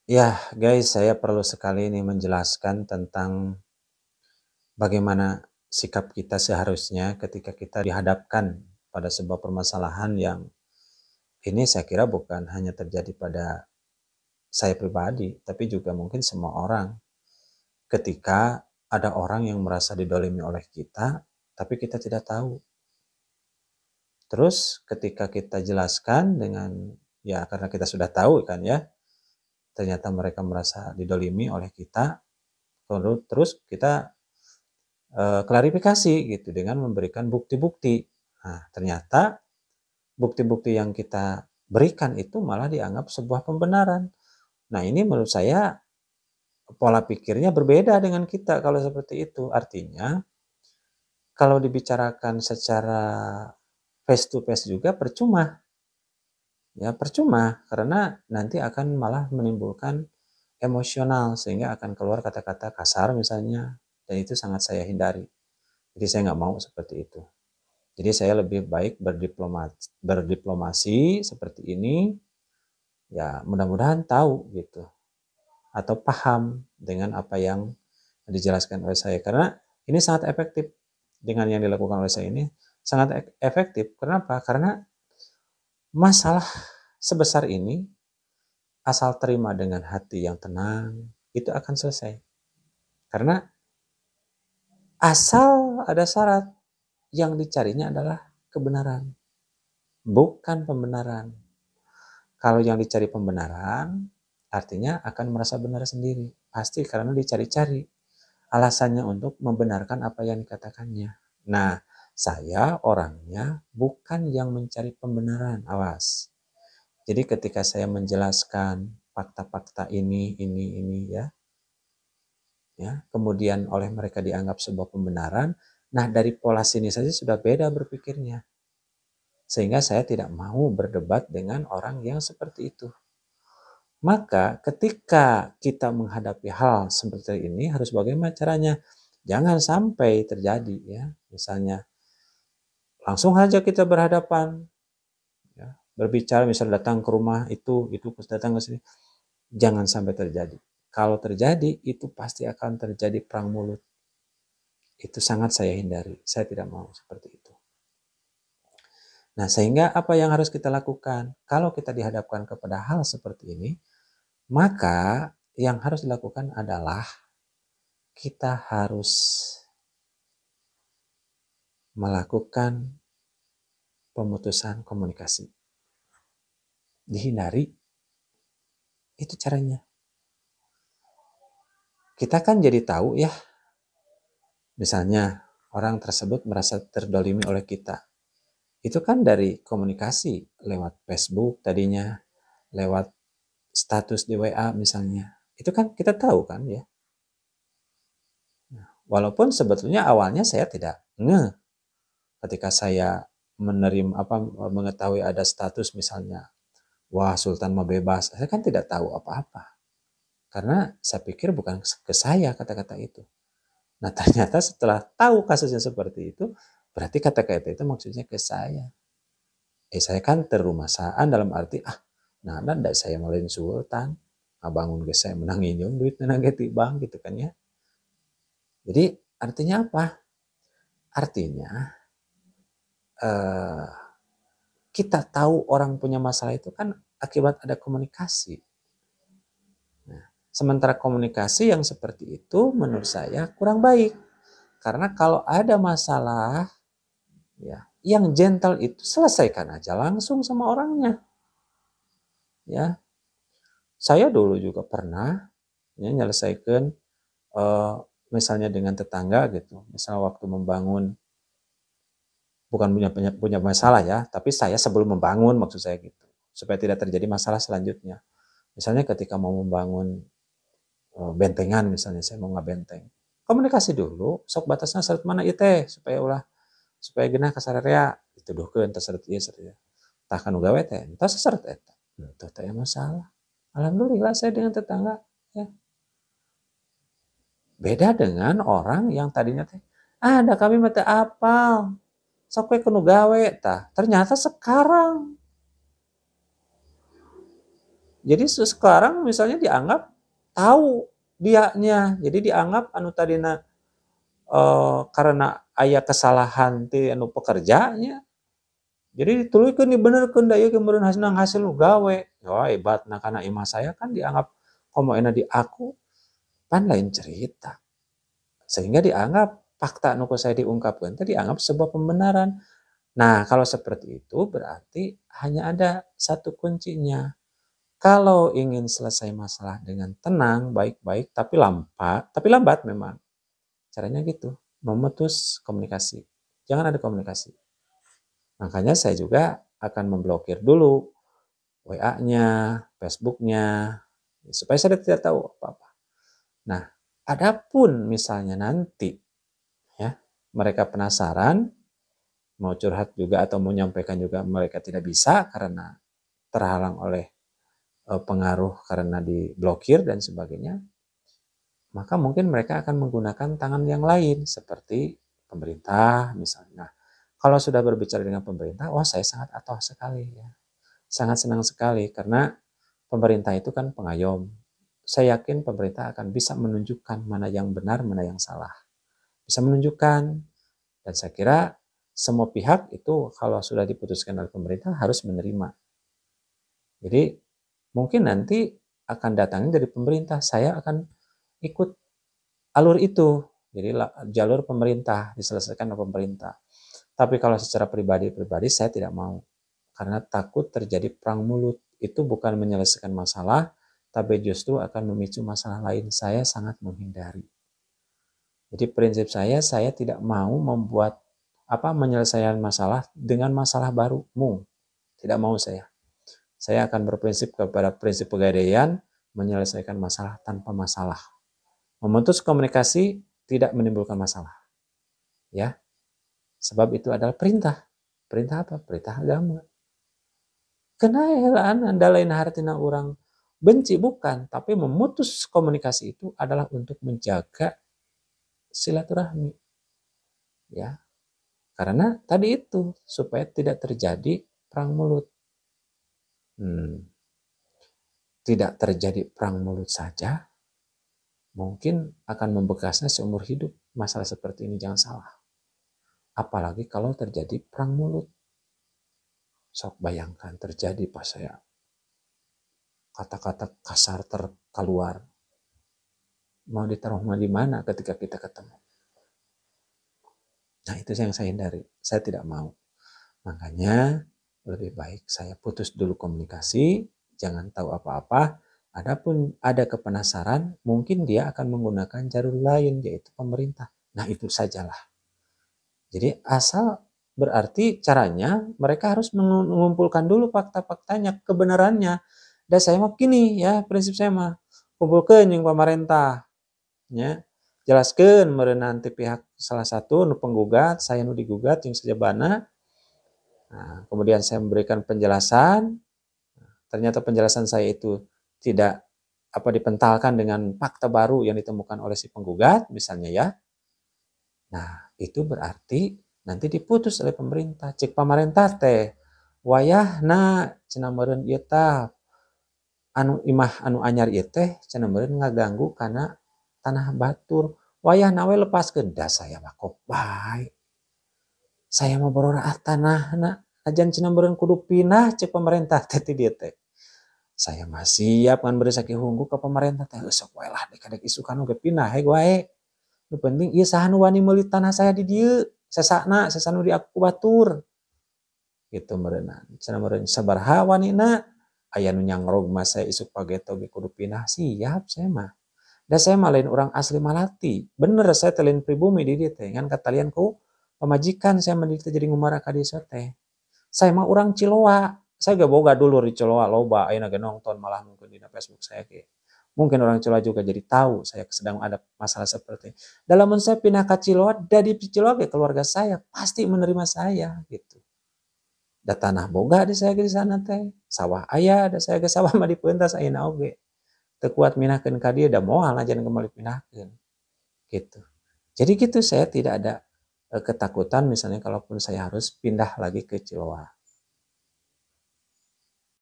Ya, guys, saya perlu sekali ini menjelaskan tentang bagaimana sikap kita seharusnya ketika kita dihadapkan pada sebuah permasalahan yang ini saya kira bukan hanya terjadi pada saya pribadi, tapi juga mungkin semua orang. Ketika ada orang yang merasa didolimi oleh kita, tapi kita tidak tahu. Terus ketika kita jelaskan dengan, ya karena kita sudah tahu kan ya, ternyata mereka merasa didolimi oleh kita, terus kita klarifikasi gitu dengan memberikan bukti-bukti. Nah, ternyata bukti-bukti yang kita berikan itu malah dianggap sebuah pembenaran. Nah, ini menurut saya pola pikirnya berbeda dengan kita kalau seperti itu. Artinya, kalau dibicarakan secara face to face juga percuma. Ya, percuma karena nanti akan malah menimbulkan emosional sehingga akan keluar kata-kata kasar misalnya, dan itu sangat saya hindari. Jadi saya nggak mau seperti itu. Jadi saya lebih baik berdiplomasi seperti ini, ya mudah-mudahan tahu gitu, atau paham dengan apa yang dijelaskan oleh saya. Karena ini sangat efektif, dengan yang dilakukan oleh saya ini sangat efektif. Kenapa? Karena masalah sebesar ini, asal terima dengan hati yang tenang, itu akan selesai. Karena asal ada syarat, yang dicarinya adalah kebenaran, bukan pembenaran. Kalau yang dicari pembenaran, artinya akan merasa benar sendiri. Pasti karena dicari-cari alasannya untuk membenarkan apa yang dikatakannya. Nah, saya orangnya bukan yang mencari pembenaran, awas. Jadi ketika saya menjelaskan fakta-fakta ini ya, kemudian oleh mereka dianggap sebuah pembenaran, nah dari pola sini saja sudah beda berpikirnya. Sehingga saya tidak mau berdebat dengan orang yang seperti itu. Maka ketika kita menghadapi hal seperti ini harus bagaimana caranya? Jangan sampai terjadi ya. Misalnya langsung saja kita berhadapan ya, berbicara misal datang ke rumah itu datang ke sini. Jangan sampai terjadi. Kalau terjadi itu pasti akan terjadi perang mulut. Itu sangat saya hindari. Saya tidak mau seperti itu. Nah, sehingga apa yang harus kita lakukan? Kalau kita dihadapkan kepada hal seperti ini, maka yang harus dilakukan adalah kita harus melakukan pemutusan komunikasi. Dihindari, itu caranya. Kita kan jadi tahu ya, misalnya orang tersebut merasa terdolimi oleh kita. Itu kan dari komunikasi lewat Facebook tadinya, lewat status di WA misalnya. Itu kan kita tahu kan ya. Walaupun sebetulnya awalnya saya tidak ketika saya mengetahui ada status misalnya, wah Sultan mau bebas, saya kan tidak tahu apa-apa. Karena saya pikir bukan ke saya kata-kata itu. Nah ternyata setelah tahu kasusnya seperti itu, berarti kata-kata itu maksudnya ke saya. Saya kan terumasaan dalam arti, nah ndak saya malin Sultan, bangun ke saya menang inyong duit tenaga tibang gitu kan ya. Jadi artinya apa? Artinya kita tahu orang punya masalah itu kan akibat ada komunikasi. Nah, sementara komunikasi yang seperti itu menurut saya kurang baik. Karena kalau ada masalah, ya, yang gentle itu selesaikan aja langsung sama orangnya. Ya, saya dulu juga pernah ya, menyelesaikan misalnya dengan tetangga gitu. Misal waktu membangun, bukan punya masalah ya, tapi saya sebelum membangun maksud saya gitu, supaya tidak terjadi masalah selanjutnya. Misalnya ketika mau membangun bentengan misalnya, saya mau ngebenteng, komunikasi dulu, sok batasnya seret mana itu supaya genah kasararea dituduhkeun teh seret ieu seret ieu. Tah kanu gawe teh entah seret eta. Teu teh masalah. Alhamdulillah saya dengan tetangga ya. Beda dengan orang yang tadinya teh ada kami mah teu apal. Sok we kudu gawe tah. Ternyata sekarang Jadi sekarang misalnya dianggap tahu dianya, jadi dianggap anu tadina karena aya kesalahan ti anu pekerjanya, jadi dituluykeun dibenerkeun da ieu ge meureun hasil nu gawe. Wah hebatna kana imah saya kan dianggap komo euna di aku, pan lain cerita. Sehingga dianggap fakta nu saya diungkapkan itu dianggap sebuah pembenaran. Nah, kalau seperti itu berarti hanya ada satu kuncinya. Kalau ingin selesai masalah dengan tenang, baik-baik, tapi lambat memang. Caranya gitu, memutus komunikasi. Jangan ada komunikasi. Makanya saya juga akan memblokir dulu WA-nya, Facebook-nya, supaya saya tidak tahu apa-apa. Nah, adapun misalnya nanti ya mereka penasaran, mau curhat juga atau mau menyampaikan juga mereka tidak bisa karena terhalang oleh pengaruh karena diblokir dan sebagainya, maka mungkin mereka akan menggunakan tangan yang lain seperti pemerintah misalnya. Nah, kalau sudah berbicara dengan pemerintah, wah saya sangat atoh sekali ya. Sangat senang sekali karena pemerintah itu kan pengayom. Saya yakin pemerintah akan bisa menunjukkan mana yang benar, mana yang salah. Bisa menunjukkan, dan saya kira semua pihak itu kalau sudah diputuskan oleh pemerintah harus menerima. Jadi mungkin nanti akan datangnya dari pemerintah, saya akan ikut alur itu. Jadi jalur pemerintah, diselesaikan oleh pemerintah. Tapi kalau secara pribadi saya tidak mau. Karena takut terjadi perang mulut. Itu bukan menyelesaikan masalah, tapi justru akan memicu masalah lain. Saya sangat menghindari. Jadi prinsip saya tidak mau membuat menyelesaikan masalah dengan masalah baru. Tidak mau saya. Saya akan berprinsip kepada prinsip pegadaian, menyelesaikan masalah tanpa masalah. Memutus komunikasi tidak menimbulkan masalah. Ya. Sebab itu adalah perintah. Perintah apa? Perintah agama. Kenaelaan anda lain hartina orang benci bukan, tapi memutus komunikasi itu adalah untuk menjaga silaturahmi. Ya. Karena tadi itu supaya tidak terjadi perang mulut. Tidak terjadi perang mulut saja, mungkin akan membekasnya seumur hidup. Masalah seperti ini jangan salah. Apalagi kalau terjadi perang mulut. Sok bayangkan terjadi pas saya kata-kata kasar terkeluar. Mau ditaruh di mana ketika kita ketemu. Nah itu yang saya hindari. Saya tidak mau. Makanya lebih baik saya putus dulu komunikasi. Jangan tahu apa-apa. Adapun ada kepenasaran, mungkin dia akan menggunakan jalur lain, yaitu pemerintah. Nah itu sajalah. Jadi asal berarti caranya mereka harus mengumpulkan dulu fakta-faktanya, kebenarannya. Dan saya mau gini ya, prinsip saya mah kumpulkan yang pemerintah. Ya. Jelaskan meureun nanti pihak salah satu nu penggugat, saya nu digugat yang sajabana. Nah, kemudian saya memberikan penjelasan. Ternyata penjelasan saya itu tidak dipentalkan dengan fakta baru yang ditemukan oleh si penggugat misalnya ya. Nah, itu berarti nanti diputus oleh pemerintah. Cek pemerintah teh wayahna cenah meureun ieu tah anu imah anu anyar ieu teh cenah meureun ngaganggu kana tanah batur. Wayahna we lepaskeun. Da saya mah kok bae. Saya mau berorah tanahna. Ajan cenah meureun kudu pindah cek pemerintah teh ti dieu teh. Saya mah siap ngan beri sakieu hungkul ke pemerintah teh. Sok wae lah dek isukan oge pindah heg wae. Nu penting ieu saha nu wani meuli tanah saya di dieu. Sesana nu di aku batur. Gitu meureunna. Cenah meureun sabaraha wanina? Aya nu nyangrog mah saya isuk pageto ge kudu pindah. Siap saya mah. Da saya mah lain orang asli Malati. Bener saya teh lain pribumi di dieu teh. Ngan katalian ku pamajikan saya mah jadi ngumara ka dieu teh. Saya mah orang Ciloa. Saya gak boga dulu di Ciloa loba ayeuna ge nonton malah mungkin di Facebook saya ge. Mungkin orang Ciloa juga jadi tahu saya sedang ada masalah seperti ini. Dalam saya pindah ke Ciloa, dari Ciloa ke keluarga saya pasti menerima saya gitu. Da tanah boga di saya di sana teh, sawah aya, da saya ge sawah mah dipeuntas ayeuna oge. Teu kuat minahkeun ka dieu da moal aja kembali pinahkeun. Gitu. Jadi gitu saya tidak ada ketakutan misalnya kalaupun saya harus pindah lagi ke Ciloa.